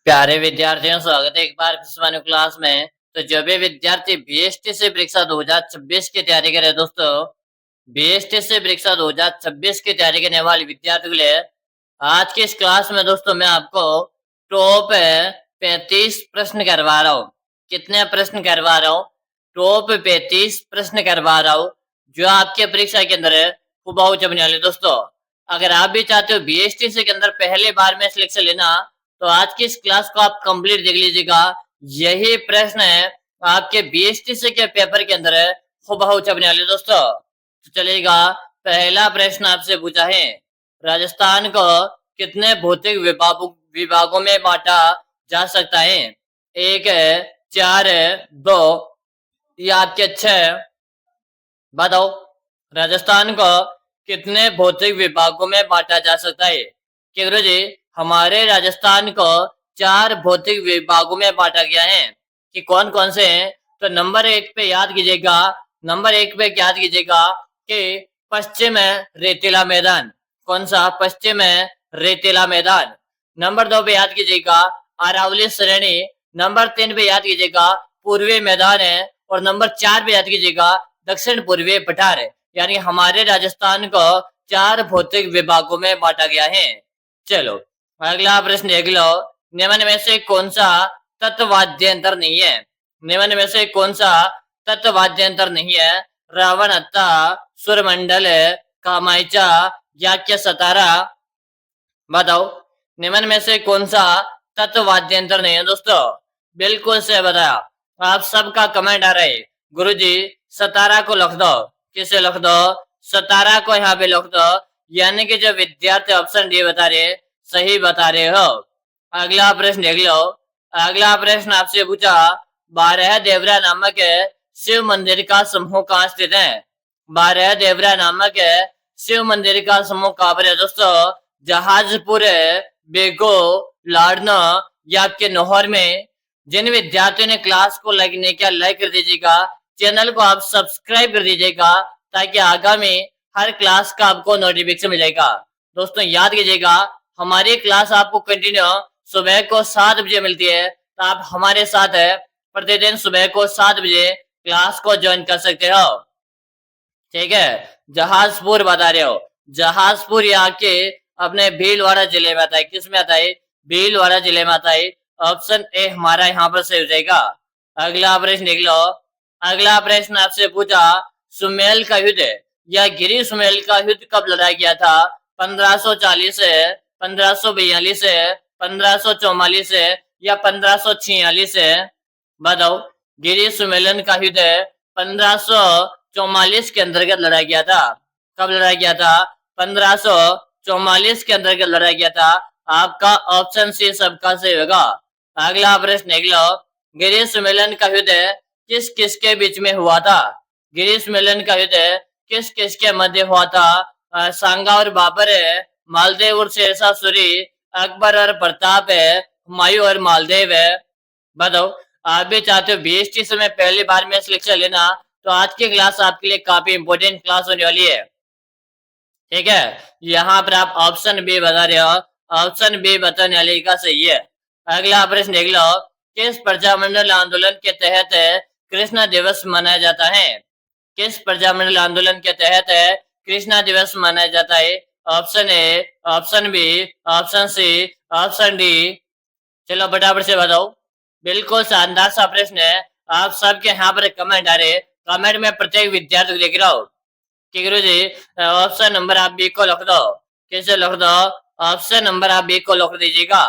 प्यारे विद्यार्थियों, स्वागत है एक बार फिर क्लास में। तो जो भी विद्यार्थी बीएसटी से परीक्षा 2026 की तैयारी करे दोस्तों, बीएसटी से परीक्षा 2026 की तैयारी करने वाले विद्यार्थियों के लिए आज की इस क्लास में दोस्तों मैं आपको टॉप 35 प्रश्न करवा रहा हूँ। कितने प्रश्न करवा रहा हूँ? टॉप 35 प्रश्न करवा रहा हूँ जो आपके परीक्षा के अंदर हुबहू जमने वाले दोस्तों। अगर आप भी चाहते हो बीएसटी से के अंदर पहले बार में सिलेक्शन लेना, तो आज की इस क्लास को आप कंप्लीट देख लीजिएगा। यही प्रश्न है आपके बीएसटी के पेपर के अंदर हुबहू छपने वाले दोस्तों। तो चलेगा, पहला प्रश्न आपसे पूछा है, राजस्थान को कितने भौतिक विभागों में बांटा जा सकता है? 1 है, 4 है, 2 या आपके 6? बताओ, राजस्थान को कितने भौतिक विभागों में बांटा जा सकता है? कि गुरु जी, हमारे राजस्थान को 4 भौतिक विभागों में बांटा गया है। कि कौन कौन से हैं? तो नंबर 1 पे याद कीजिएगा, नंबर 1 पे याद कीजिएगा कि पश्चिम है रेतीला मैदान। कौन सा? पश्चिम है रेतीला मैदान। नंबर 2 पे याद कीजिएगा अरावली श्रेणी। नंबर 3 पे याद कीजिएगा पूर्वी मैदान है। और नंबर 4 पे याद कीजिएगा दक्षिण पूर्वी पठार है। यानी हमारे राजस्थान को 4 भौतिक विभागों में बांटा गया है। चलो अगला प्रश्न देख लो, निम्न में से कौन सा तत्वाद्यंतर नहीं है? निम्न में से कौन सा तत्वाद्यंतर नहीं है? रावण हत्ता, सुरमंडल, कामायचा या क्या सतारा? बताओ, निम्न में से कौन सा तत्वाद्यंतर नहीं है दोस्तों? बिल्कुल से बताया। आप सबका कमेंट आ रहा है, गुरुजी सतारा को लिख दो। किसे लिख दो? सतारा को यहाँ पे लिख दो। यानी कि जो विद्यार्थी ऑप्शन डी बता रहे सही बता रहे हो। अगला प्रश्न देख लो। अगला प्रश्न आपसे पूछा, 12 देवरा नामक शिव मंदिर का समूह कहाँ स्थित है? 12 देवरा नामक शिव मंदिर का समूह कहाँ पर है दोस्तों? जहाजपुर, बेगो, लाडना या आपके नौहर में? जिन विद्यार्थियों ने क्लास को लाइक नहीं किया, लाइक कर दीजिएगा। चैनल को आप सब्सक्राइब कर दीजिएगा ताकि आगामी हर क्लास का आपको नोटिफिकेशन मिलेगा। दोस्तों याद कीजिएगा, हमारी क्लास आपको कंटिन्यू सुबह को 7 बजे मिलती है। तो आप हमारे साथ प्रतिदिन सुबह को 7 बजे क्लास को ज्वाइन कर सकते हो। ठीक है, जहाजपुर बता रहे हो। जहाजपुर यहाँ के अपने भीलवाड़ा जिले में आता है। किस में आता है? भीलवाड़ा जिले में आता है। ऑप्शन ए हमारा यहाँ पर सही हो जाएगा। अगला प्रश्न देख लो। अगला प्रश्न आपसे पूछा, सुमेल का युद्ध या गिरी सुमेल का युद्ध कब लड़ा गया था? 1540 है, 1542 है, 1544 है या 1546 है? बताओ, गिरी सुमेलन का युद्ध 1544 के अंतर्गत लड़ा गया था। कब लड़ा गया था? 1544 के अंतर्गत लड़ा गया था। आपका ऑप्शन सी सबका सही होगा। अगला प्रश्न देख लो, गिरी सुमेलन का युद्ध किस किस के बीच में हुआ था? गिरी सुमेलन का युद्ध किस किस के मध्य हुआ था? सांगा और बाबर है, मालदेव और शेरशाह सूरी, अकबर और प्रताप है, हुमायूं और मालदेव है? बताओ, आप भी चाहते हो बीएसटी से में पहली बार में सिलेक्शन लेना, तो आज की क्लास आपके लिए काफी इंपोर्टेंट क्लास होने वाली है। ठीक है, यहाँ पर आप ऑप्शन बी बता रहे हो। ऑप्शन बी बताने वाले का सही है। अगला प्रश्न देख लो, किस प्रजामंडल आंदोलन के तहत कृष्णा दिवस मनाया जाता है? किस प्रजामंडल आंदोलन के तहत कृष्णा दिवस मनाया जाता है? Option A, option B, option C, option D? चलो फटाफट से बताओ। बिल्कुल शानदार सा प्रश्न है। आप सबके यहाँ पर कमेंट आ रहे, कमेंट में प्रत्येक विद्यार्थी को देख रहा हूँ कि गुरु जी ऑप्शन नंबर आप बी को लिख दो। कैसे लिख दो? ऑप्शन नंबर आप बी को लिख दीजिएगा।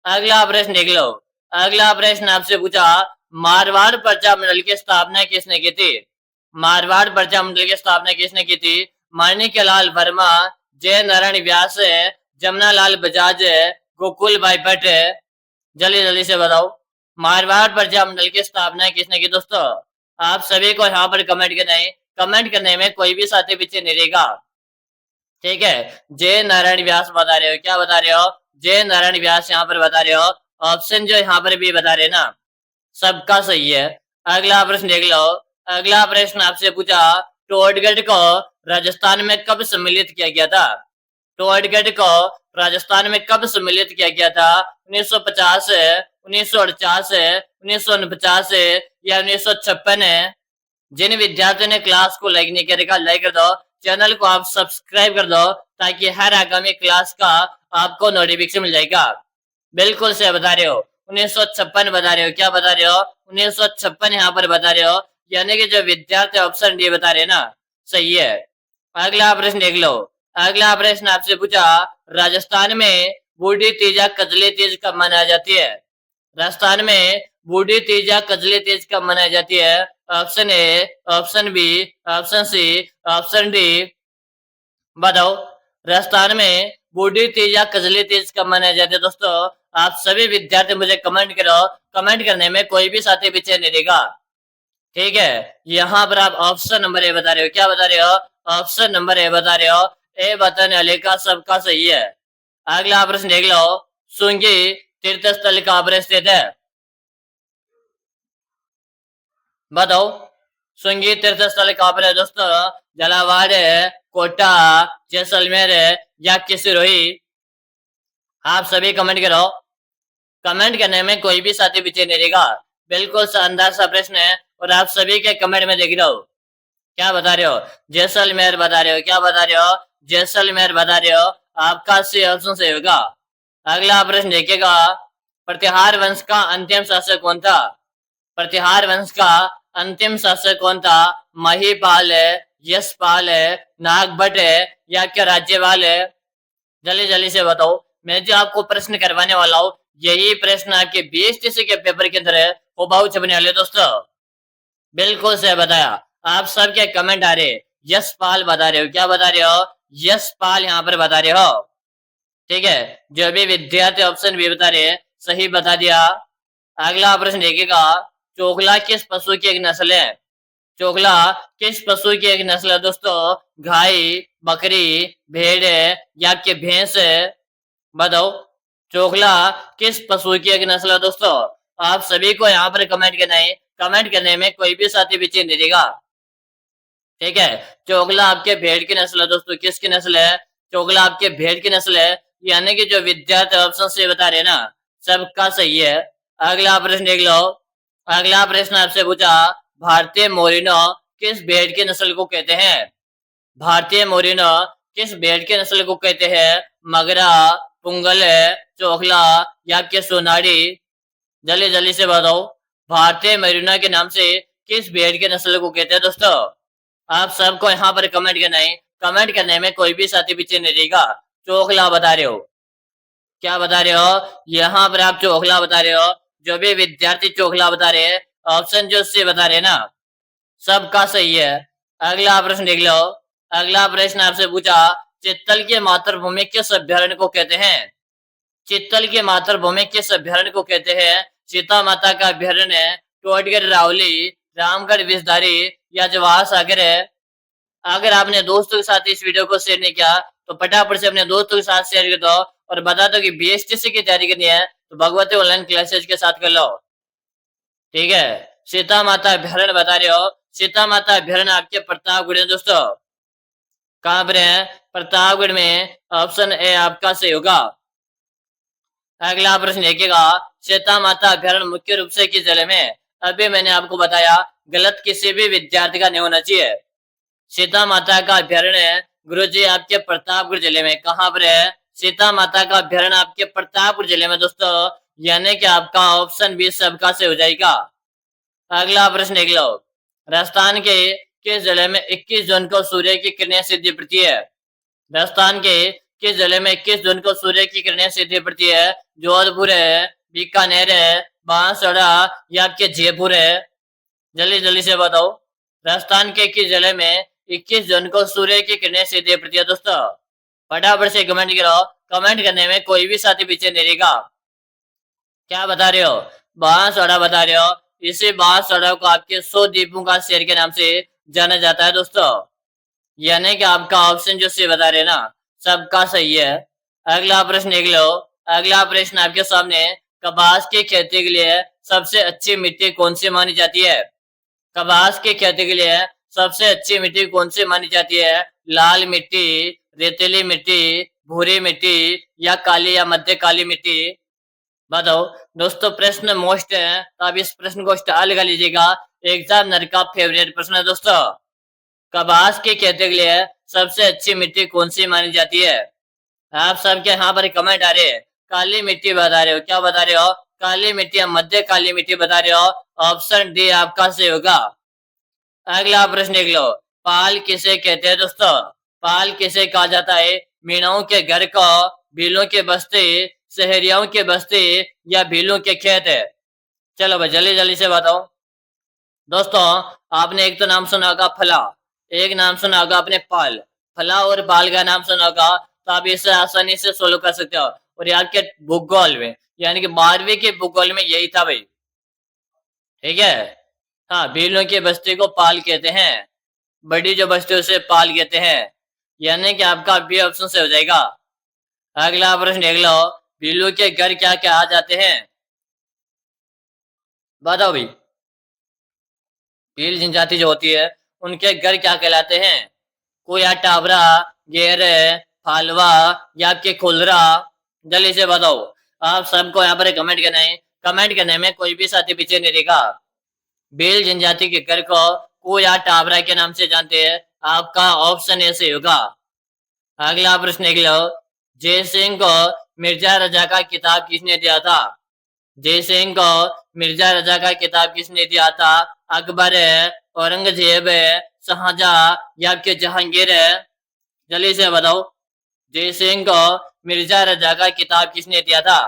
अगला प्रश्न देख लो। अगला प्रश्न आपसे पूछा, मारवाड़ प्रजामंडल की स्थापना किसने की थी? मारवाड़ प्रजामंडल की स्थापना किसने की थी? माणिक्यलाल वर्मा, जय नारायण व्यास, जमुना लाल बजाज, गोकुल भाई भट्ट? जल्दी जल्दी से बताओ, मारवाड़ प्रजामंडल की स्थापना किसने की दोस्तों? आप सभी को यहाँ पर कमेंट करना है। कमेंट करने में कोई भी साथी पीछे नहीं रहेगा। ठीक है, जय नारायण व्यास बता रहे हो। क्या बता रहे हो? जय नारायण व्यास यहाँ पर बता रहे हो। ऑप्शन जो यहाँ पर भी बता रहे ना, सबका सही है। अगला प्रश्न देख लो। अगला प्रश्न आपसे पूछा, टोडगढ़ को राजस्थान में कब सम्मिलित किया गया था? टोडगढ़ को राजस्थान में कब सम्मिलित किया गया था? 1950 है, 1948 है, 1949 है या 1956 है? जिन विद्यार्थियों ने क्लास को लाइक नहीं करेगा, लाइक कर दो, चैनल को आप सब्सक्राइब कर दो ताकि हर आगामी क्लास का आपको नोटिफिकेशन मिल जाएगा। बिल्कुल से बता रहे हो, 1956 बता रहे हो, क्या बता रहे हो? 1956 यहाँ पर बता रहे हो, यानी कि जो विद्यार्थी ऑप्शन डी बता रहे हैं ना, सही है। अगला प्रश्न देख लो। अगला प्रश्न आपसे पूछा, राजस्थान में बूढ़ी तीज या कजली तीज कब मनाई जाती है? राजस्थान में बूढ़ी तीज या कजली तीज कब मनाई जाती है? Option A, option B, option C, option D, बताओ। राजस्थान में बूढ़ी तीज या कजली तीज कब मनाई जाती है? दोस्तों आप सभी विद्यार्थी मुझे कमेंट करो, कमेंट करने में कोई भी साथी पीछे नहीं रहेगा, ठीक है। यहाँ पर आप ऑप्शन नंबर ए बता रहे हो, क्या बता रहे हो? ऑप्शन नंबर ए बता रहे हो। ए बताने वाले का सबका सही है। अगला प्रश्न देख लो, सुंगी तीर्थ स्थल कहाँ पर स्थित है? बताओ, सुंगी तीर्थ स्थल कहाँ पर है दोस्तों? झालावाड़ है, कोटा, जैसलमेर है या सिरोही? आप सभी कमेंट करो, कमेंट करने में कोई भी साथी पीछे नहीं रहेगा। बिल्कुल शानदार सा प्रश्न है और आप सभी के कमेंट में देख रहे हो, क्या बता रहे हो? जैसलमेर बता रहे हो, क्या बता रहे हो? जैसलमेर बता रहे हो। आपका सी ऑप्शन सही होगा। अगला प्रश्न देखिएगा, प्रतिहार वंश का अंतिम शासक कौन था? प्रतिहार वंश का अंतिम शासक कौन था? महिपाल है, यशपाल है, नागभट्ट है या क्या राज्यपाल है? जल्दी जल्दी से बताओ। मैं जो आपको प्रश्न करवाने वाला हूँ, यही प्रश्न आपके बीएसटीसी के पेपर के अंदर है, वो बहुत छपने वाले दोस्तों। बिल्कुल से बताया, आप सबके कमेंट आ रहे, यशपाल बता रहे हो, क्या बता रहे हो? यशपाल यहाँ पर बता रहे हो, ठीक है। जो भी विद्यार्थी ऑप्शन भी बता रहे हैं, सही बता दिया। अगला प्रश्न देखिएगा, चोगला किस पशु की एक नस्ल है? चोगला किस पशु की एक नस्ल है दोस्तों? गाय, बकरी, भेड़ या कि भैंस है? बताओ, चोगला किस पशु की एक नस्ल है दोस्तों? आप सभी को यहाँ पर कमेंट करना है, कमेंट करने में कोई भी साथी पीछे नहीं रहेगा, ठीक है। चोगला आपके भेड़ की नस्ल है दोस्तों, किसकी नस्ल है? चोगला आपके भेड़ की नस्ल है, यानी कि जो विद्यार्थी ऑप्शन से बता रहे हैं ना, सबका सही है। अगला प्रश्न देख लो। अगला प्रश्न आपसे पूछा, भारतीय मोरिनो किस भेड़ की नस्ल को कहते हैं? भारतीय मोरिनो किस भेड़ की नस्ल को कहते हैं? मगरा, पुंगल, चोगला या के सोनारी? जल्दी जल्दी से बताओ, भारतीय मोरिनो के नाम से किस भेड़ की नस्ल को कहते हैं दोस्तों? आप सबको यहाँ पर कमेंट करना है, कमेंट करने में कोई भी साथी पीछे नहीं रहेगा। चोखला बता रहे हो, क्या बता रहे हो? यहाँ पर आप चोखला बता रहे हो। जो भी विद्यार्थी चोखला बता रहे हैं, ऑप्शन जो से बता रहे हैं ना, सबका सही है। अगला प्रश्न देख लो। अगला प्रश्न आपसे पूछा, चित्तल की मातृभूमि किस अभ्यारण्य को कहते हैं? चित्तल की मातृभूमि किस अभ्यारण्य को कहते हैं? सीता माता का अभ्यारण्य, टोटगढ़ रावली, रामगढ़ विषधारी या जवाहर सागर है? अगर आपने दोस्तों के साथ इस वीडियो को शेयर नहीं किया तो फटाफट से अपने दोस्तों के साथ शेयर कर दो और बता दो कि बीएसटीसी की तैयारी करनी है तो भगवती ऑनलाइन क्लासेज के साथ कर लो, ठीक है। सीता माता अभ्यारण्य बता रहे हो, सीता माता अभ्यारण्य आपके प्रतापगढ़ है दोस्तों। कहां पर है? प्रतापगढ़ में। ऑप्शन ए आपका सही होगा। अगला प्रश्न देखिएगा, सीता माता अभ्यारण्य मुख्य रूप से किस जिले में? अभी मैंने आपको बताया, गलत किसी भी विद्यार्थी का नहीं होना चाहिए। सीता माता का अभ्यारण्य गुरुजी आपके प्रतापगढ़ जिले में। कहां पर है? सीता माता का अभ्यारण्य आपके प्रतापगढ़ जिले में दोस्तों, यानी कि आपका ऑप्शन बी सबका से हो जाएगा। अगला प्रश्न देख लो, राजस्थान के किस जिले में 21 जून को सूर्य की किरणें सीधी पड़ती है? राजस्थान के किस जिले में 21 जून को सूर्य की किरणें सीधी पड़ती है? जोधपुर है, बीकानेर है, बांसवाड़ा या आपके जयपुर है? जल्दी जल्दी से बताओ, राजस्थान के किस जिले में 21 जून को सूर्य की किरणें सीधी पड़ती है दोस्तों? फटाफट से कमेंट करो, कमेंट करने में कोई भी साथी पीछे नहीं रहेगा। क्या बता रहे हो? बांसवाड़ा बता रहे हो। इसी बांसवाड़ा को आपके 100 द्वीपों का शहर के नाम से जाना जाता है दोस्तों, यानी कि आपका ऑप्शन जो से बता रहे ना, सबका सही है। अगला प्रश्न देख लो। अगला प्रश्न आपके सामने, कपास की खेती के लिए सबसे अच्छी मिट्टी कौन सी मानी जाती है? कपास की खेती के लिए सबसे अच्छी मिट्टी कौन सी मानी जाती है? लाल मिट्टी, रेतीली मिट्टी, भूरी मिट्टी या काली या मध्य काली मिट्टी? बताओ दोस्तों, प्रश्न मोस्ट है तो आप इस प्रश्न को स्टार लगा लीजिएगा। एग्जामिनर का फेवरेट प्रश्न है दोस्तों। कपास की खेती के लिए सबसे अच्छी मिट्टी कौन सी मानी जाती है? आप सबके यहाँ पर कमेंट आ रहे हैं, काली मिट्टी बता रहे हो, क्या बता रहे हो? काली मिट्टी या मध्य काली मिट्टी बता रहे हो। ऑप्शन डी आपका सही होगा। अगला प्रश्न देख लो, पाल किसे कहते हैं दोस्तों? पाल किसे कहा जाता है? मीणों के घर को, भीलों के बस्ती, शहरियों के बस्ती या भीलों के खेत है? चलो भाई जल्दी जल्दी से बताओ। दोस्तों आपने एक तो नाम सुना होगा फला, एक नाम सुना होगा आपने पाल। फला और पाल का नाम सुना होगा तो आप इसे आसानी से सोल्व कर सकते हो। और यार के भूगोल में यानी कि 12वीं के भूगोल में यही था भाई। ठीक है, हाँ, भीलों की बस्ती को पाल कहते हैं, बड़ी जो बस्ती उसे पाल कहते हैं, यानी कि आपका बी ऑप्शन से हो जाएगा। अगला प्रश्न देख लो, भीलों के घर क्या क्या आ जाते हैं? बताओ भाई। भील जनजाति जो होती है उनके घर क्या कहलाते हैं? कोया, टाबरा, गेरे, फालवा या आपके खुलरा? जल्दी से बताओ। आप सबको यहाँ पर कमेंट करना है, कमेंट करने में कोई भी साथी पीछे नहीं रहेगा। भील जनजाति के घर को कोया, टाबरा के नाम से जानते हैं, आपका ऑप्शन ए से होगा। अगला प्रश्न देख लो, जय सिंह को मिर्जा रजा का किताब किसने दिया था? जय सिंह को मिर्जा रजा का किताब किसने दिया था? अकबर है, औरंगजेब है, शाहजहां या आपके जहांगीर है? जल्दी से बताओ। जय सिंह को मिर्जा रजा का किताब किसने दिया था?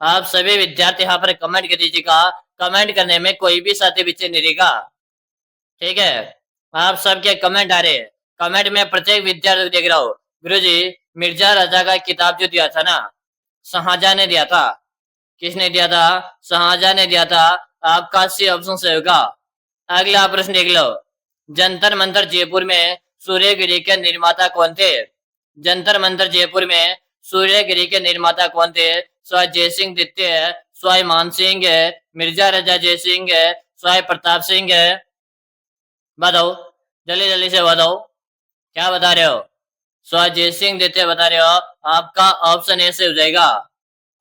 आप सभी विद्यार्थी यहाँ पर कमेंट कर दीजिएगा, कमेंट करने में कोई भी साथी पीछे नहीं रहेगा। ठीक है, आप सबके कमेंट आ रहे हैं, कमेंट में प्रत्येक विद्यार्थी देख रहा हूँ। गुरुजी मिर्जा रजा का किताब जो दिया था ना, शाहजहां ने दिया था। किसने दिया था? शाहजहां ने दिया था। आपका सी ऑप्शन से होगा। अगला प्रश्न देख लो, जंतर मंतर जयपुर में सूर्यगिरी के निर्माता कौन थे? जंतर मंतर जयपुर में सूर्यगिरी के निर्माता कौन थे? स्वाई जय सिंह द्वितीय है, स्वाई मान सिंह है, मिर्जा रजा जय सिंह है, स्वाई प्रताप सिंह है? बताओ जल्दी जल्दी से बताओ, क्या बता रहे हो? स्वाई जय सिंह द्वितीय बता रहे हो, आपका ऑप्शन ए से हो जाएगा।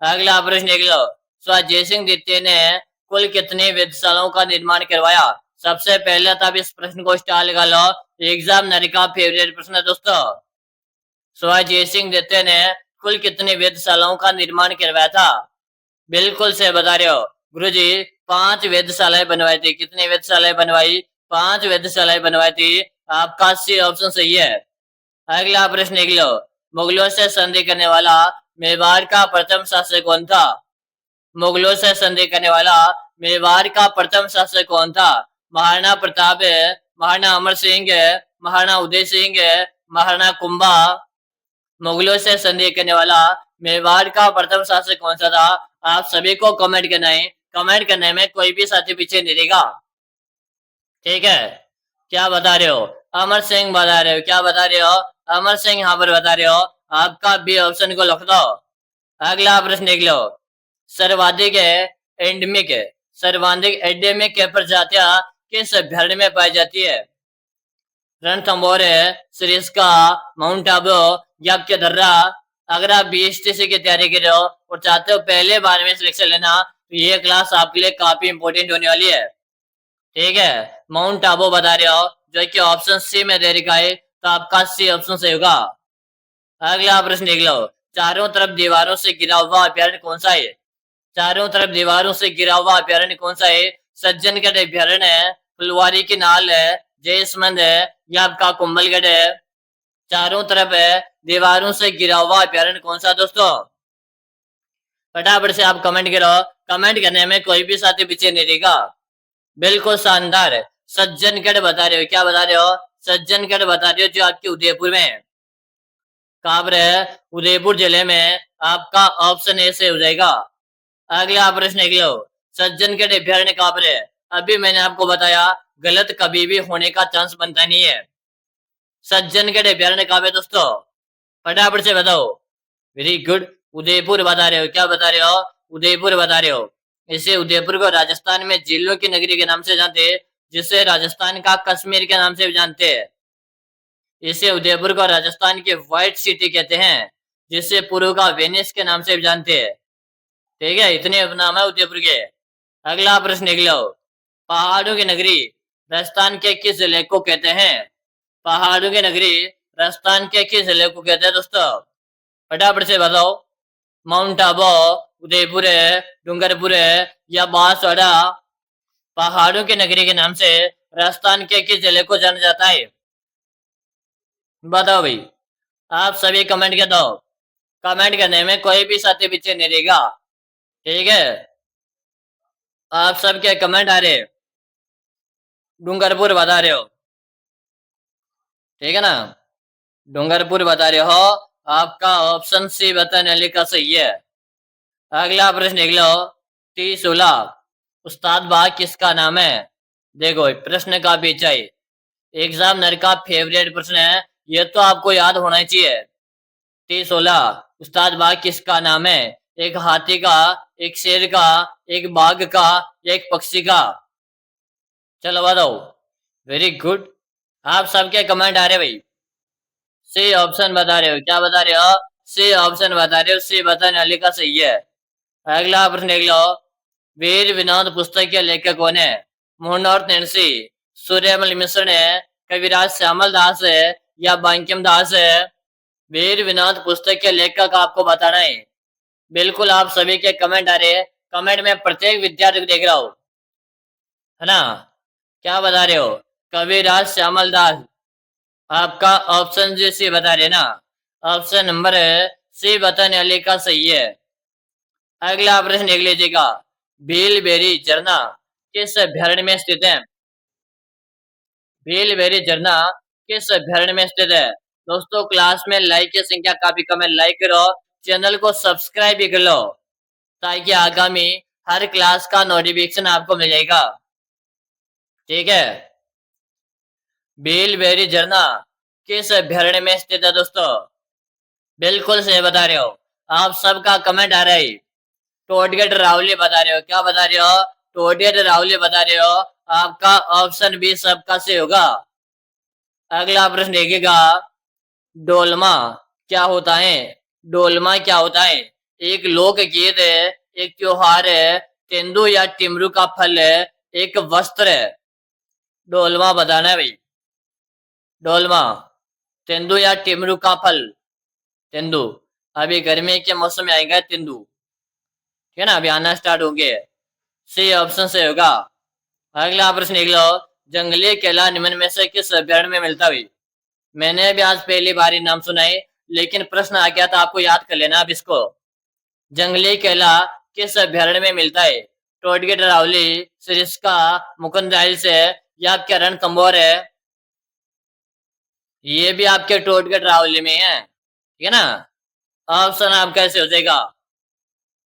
अगला प्रश्न देख लो, स्वाई जय सिंह द्वितीय ने कुल कितनी वेधशालाओं का निर्माण करवाया? सबसे पहले तो आप इस प्रश्न को स्टार लगा लो, एग्जामिनर का फेवरेट प्रश्न है दोस्तों। स्वाई जय सिंह द्वितीय ने कुल कितनी वेधशालाओं का निर्माण करवाया था? बिल्कुल से बता रहे हो गुरुजी, 5 वेधशालाएं बनवाई थी। कितनी वेधशालाएं बनवाई? 5 वेधशालाएं बनवाई थी। आपका सी ऑप्शन सही है। अगला प्रश्न देख लो, मुगलों से संधि करने वाला मेवाड़ का प्रथम शासक कौन था? मुगलों से संधि करने वाला मेवाड़ का प्रथम शासक कौन था? महाराणा प्रताप है, महाराणा अमर सिंह है, महाराणा उदय सिंह है, महाराणा कुंभा? मुगलों से संधि करने वाला मेवाड़ का प्रथम शासक कौन सा था? आप सभी को कमेंट करना है, कमेंट करने में कोई भी साथी पीछे नहीं रहेगा। ठीक है, क्या बता रहे हो? अमर सिंह बता रहे हो, क्या बता रहे हो? अमर सिंह यहाँ पर बता रहे हो, आपका बी ऑप्शन को लिख दो। अगला प्रश्न देख लो, सर्वाधिक एंडेमिक सर्वाधिक एंडेमिक प्रजातियां किस अभ्यारण्य में पाई जाती है? रणथंभौर है, सरिस्का, माउंट आबू या आपके दर्रा? अगर आप बीएसटीसी की तैयारी कर रहे हो और चाहते हो पहले बार में सिलेक्शन लेना, तो ये क्लास आपके लिए काफी इंपोर्टेंट होने वाली है। ठीक है, माउंट आबू बता रहे हो जो कि ऑप्शन सी में दे रखा है, तो आपका सी ऑप्शन सही होगा। अगला प्रश्न देख लो, चारों तरफ दीवारों से घिरा हुआ अभ्यारण्य कौन सा है? चारों तरफ दीवारों से घिरा हुआ अभ्यारण्य कौन सा है? सज्जनगढ़ अभ्यारण्य है, फुलवारी की नाल है, जयसमंद है या आपका कुंभलगढ़ है? चारों तरफ है दीवारों से घिरा हुआ अभ्यारण्य कौन सा दोस्तों? फटाफट से आप कमेंट करो, कमेंट करने में कोई भी साथी पीछे नहीं रहेगा। बिल्कुल शानदार, सज्जनगढ़ बता रहे हो, क्या बता रहे हो? सज्जनगढ़ बता रहे हो जो आपके उदयपुर में है। कहाँ पर है? उदयपुर जिले में। आपका ऑप्शन ए से हो जाएगा। अगला प्रश्न देख लो, सज्जनगढ़ अभ्यारण्य कहाँ पर है? अभी मैंने आपको बताया गलत कभी भी होने का चांस बनता नहीं है। सज्जनगढ़ अभ्यारण्य कहाँ पे दोस्तों? फटाफट से बताओ। वेरी गुड, उदयपुर बता रहे हो, क्या बता रहे हो? उदयपुर बता रहे हो। इसे उदयपुर को राजस्थान में झीलों की नगरी के नाम से जानते हैं, जिसे राजस्थान का कश्मीर के नाम से भी जानते हैं। इसे उदयपुर को राजस्थान के व्हाइट सिटी कहते हैं, जिसे पूर्व का वेनिस के नाम से भी जानते हैं। ठीक है, इतने नाम है उदयपुर के। अगला प्रश्न देख लो, पहाड़ों की नगरी राजस्थान के किस जिले को कहते हैं? पहाड़ों की नगरी राजस्थान के किस जिले को कहते हैं दोस्तों? फटाफट से बताओ। माउंट आबू, उदयपुर है, डूंगरपुर है या बांसवाड़ा? पहाड़ों की नगरी के नाम से राजस्थान के किस जिले को जाना जाता है? बताओ भाई, आप सभी कमेंट कर दो। कमेंट करने में कोई भी साथी पीछे नहीं रहेगा। ठीक है, आप सबके कमेंट आ रहे, डूंगरपुर बता रहे हो। ठीक है ना, डूंगरपुर बता रहे हो। आपका ऑप्शन सी बताने का सही है। अगला प्रश्न देख लो, T16 उस्ताद बाग किसका नाम है? देखो प्रश्न का पीछा एग्जामिनर का फेवरेट प्रश्न है, ये तो आपको याद होना ही चाहिए। T16 उस्ताद बाग किसका नाम है? एक हाथी का, एक शेर का, एक बाघ का, एक पक्षी का? चलो बताओ। वेरी गुड, आप सबके कमेंट आ रहे भाई। सी ऑप्शन बता रहे हो, क्या बता रहे हो? सी ऑप्शन बता रहे हो, सी बताने वाले का सही है। अगला प्रश्न देख लो, वीर विनोद पुस्तक के लेखक कौन है? मोहनदास नैन्सी, सूर्यमल मिश्र है, कविराज श्यामल दास है या बंकिम दास है? वीर विनोद पुस्तक के लेखक आपको बताना है। बिल्कुल, आप सभी के कमेंट आ रहे हैं। कमेंट में प्रत्येक विद्यार्थी को देख रहा हूं, है ना? क्या बता रहे हो? कविराज श्यामल दास। आपका ऑप्शन जी सी बता रहे ना? ऑप्शन नंबर सी बताने वाले का सही है। अगला प्रश्न देख लीजिएगा, भीलबेरी झरना किस अभ्यारण्य में स्थित है? भीलबेरी झरना किस अभ्यारण्य में स्थित है? दोस्तों क्लास में लाइक की संख्या काफी कम है, लाइक करो, चैनल को सब्सक्राइब भी कर लो ताकि आगामी हर क्लास का नोटिफिकेशन आपको मिल जाएगा। ठीक है, भीलबेरी झरना किस अभ्यारण्य में स्थित है दोस्तों? बिल्कुल सही बता रहे हो, आप सबका कमेंट आ रहा है। टोटगेट रावली बता रहे हो, क्या बता रहे हो? टोटगेट रावली बता रहे हो। आपका ऑप्शन बी सबका से होगा। अगला प्रश्न देखिएगा, डोलमा क्या होता है? डोलमा क्या होता है? एक लोकगीत है, एक त्योहार है, तेंदु या टिमरू का फल है, एक वस्त्र है? डोलमा बताना है भाई। डोलमा, तेंदु या टिमरू का फल? तेंदु, अभी गर्मी के मौसम में आएगा तेंदु, ठीक है ना, अभी आना स्टार्ट हो गए। सी ऑप्शन से होगा। अगला प्रश्न देख लो, जंगली केला निम्न में से किस अभ्यारण्य में मिलता है? मैंने भी आज पहली बार ही नाम सुना है, लेकिन प्रश्न आ गया था, आपको याद कर लेना अब इसको। जंगली केला किस अभ्यारण्य में मिलता है? टोटगेट रावली, सरिस्का, मुकुंद हिल्स है या आपके रणथंभौर है? ये भी आपके टोटगेट रावली में है, ठीक है ना? ऑप्शन आपका कैसे हो जाएगा।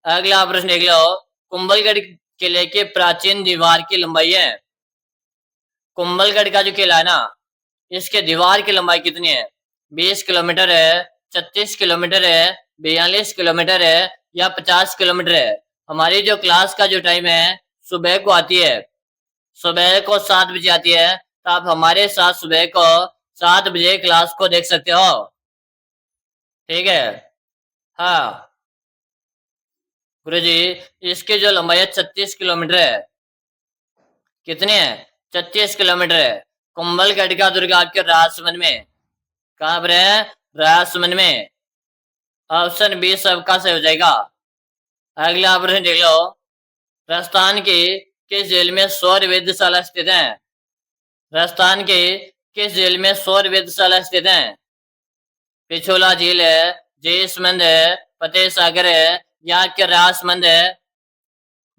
अगला प्रश्न देख लो, कुंभलगढ़ किले के प्राचीन दीवार की लंबाई है? कुंभलगढ़ का जो किला है ना, इसके दीवार की लंबाई कितनी है? 20 किलोमीटर है, 36 किलोमीटर है, 42 किलोमीटर है या 50 किलोमीटर है? हमारी जो क्लास का जो टाइम है सुबह को आती है, सुबह को 7 बजे आती है, तो आप हमारे साथ सुबह को 7 बजे क्लास को देख सकते हो। ठीक है, हाँ गुरु जी, इसकी जो लंबाई है 36 किलोमीटर है। कितने है? 36 किलोमीटर है। कुंभलगढ़ का दुर्ग आपके राजसमंद में, कहां पर है? राजसमंद में। ऑप्शन बी सबका सही हो जाएगा। अगला प्रश्न देख लो, राजस्थान की किस जिले में सौर वेधशाला स्थित है? राजस्थान के किस जिले में सौर वेधशाला स्थित है? पिछोला झील है, जयसमंद है, फतेह सागर है या आपके राजसमंद है?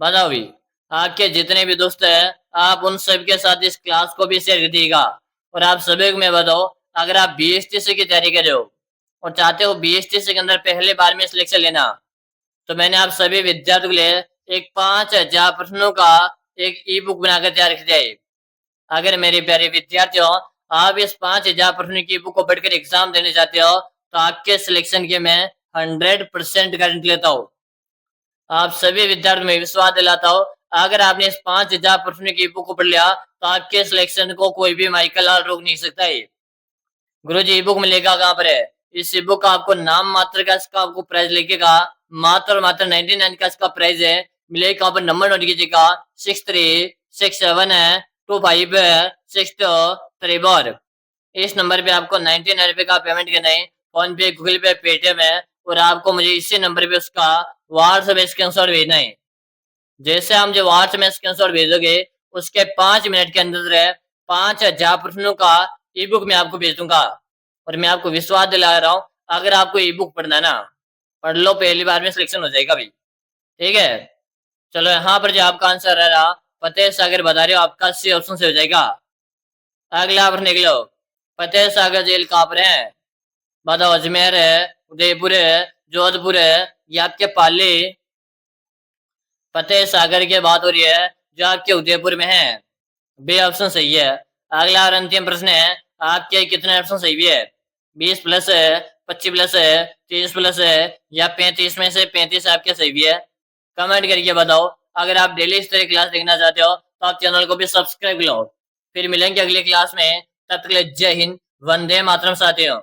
बताओ भी। आपके जितने भी दोस्त हैं, आप उन सबके साथ इस क्लास को भी शेयर कर दीजिएगा। और आप सभी को मैं बताओ, अगर आप BSTC की तैयारी कर रहे हो और चाहते हो BSTC के अंदर पहले बार में सिलेक्शन लेना, तो मैंने आप सभी विद्यार्थियों के लिए एक 5000 प्रश्नों का एक ई बुक बनाकर तैयार किया है। अगर मेरे प्यारे विद्यार्थियों, आप इस 5000 प्रश्नों की बुक को पढ़कर एग्जाम देने चाहते हो, तो आपके सिलेक्शन के मैं 100% गारंटी लेता हूँ। आप सभी विद्यार्थियों में विश्वास दिलाता हूँ, अगर आपने इस 5000 प्रश्नों की बुक को पढ़ लिया, तो आपके सिलेक्शन को कोई भी माइकल लाल रोक नहीं सकता है। गुरु जी, बुक मिलेगा कहाँ पर है? इस ई बुक का आपको नाम मात्र का इसका आपको प्राइस लिखेगा मात्र और मात्र 99 का इसका प्राइस है। मिलेगा यहाँ पर नंबर नोट कीजिएगा 63672564। इस नंबर पे आपको 99 रुपए का पेमेंट करना है। फोन पे, गूगल पे, पेटीएम है और आपको मुझे इसी नंबर पे उसका व्हाट्सएप स्क्रीनशॉट भेजना है। जैसे हम जो व्हाट्सएप में स्क्रीनशॉट भेजोगे उसके 5 मिनट के अंदर 5000 प्रश्नों का ई बुक मैं आपको भेज दूंगा। और मैं आपको विश्वास दिला रहा हूँ, अगर आपको ई बुक पढ़ना है ना, पढ़ लो, पहली बार में सिलेक्शन हो जाएगा भाई। ठीक है, चलो यहाँ पर जो आपका आंसर है रहा फतेह सागर बता रहे हो, आपका सी ऑप्शन से हो जाएगा। अगला प्रश्न निकलो, फतेह सागर जेल कहाँ पर है? बताओ, अजमेर है, उदयपुर है, जोधपुर है या आपके पाली? फतेह सागर की बात हो रही है जो आपके उदयपुर में है। बी ऑप्शन सही है। अगला और अंतिम प्रश्न है, आपके कितने ऑप्शन सही है? 20 प्लस है, 25 प्लस है, 30 प्लस है या 35 में से 35 आपके सही है? कमेंट करके बताओ। अगर आप डेली इस तरह क्लास देखना चाहते हो तो आप चैनल को भी सब्सक्राइब लो। फिर मिलेंगे अगली क्लास में, तब तक के लिए जय हिंद, वंदे मातरम साथियों।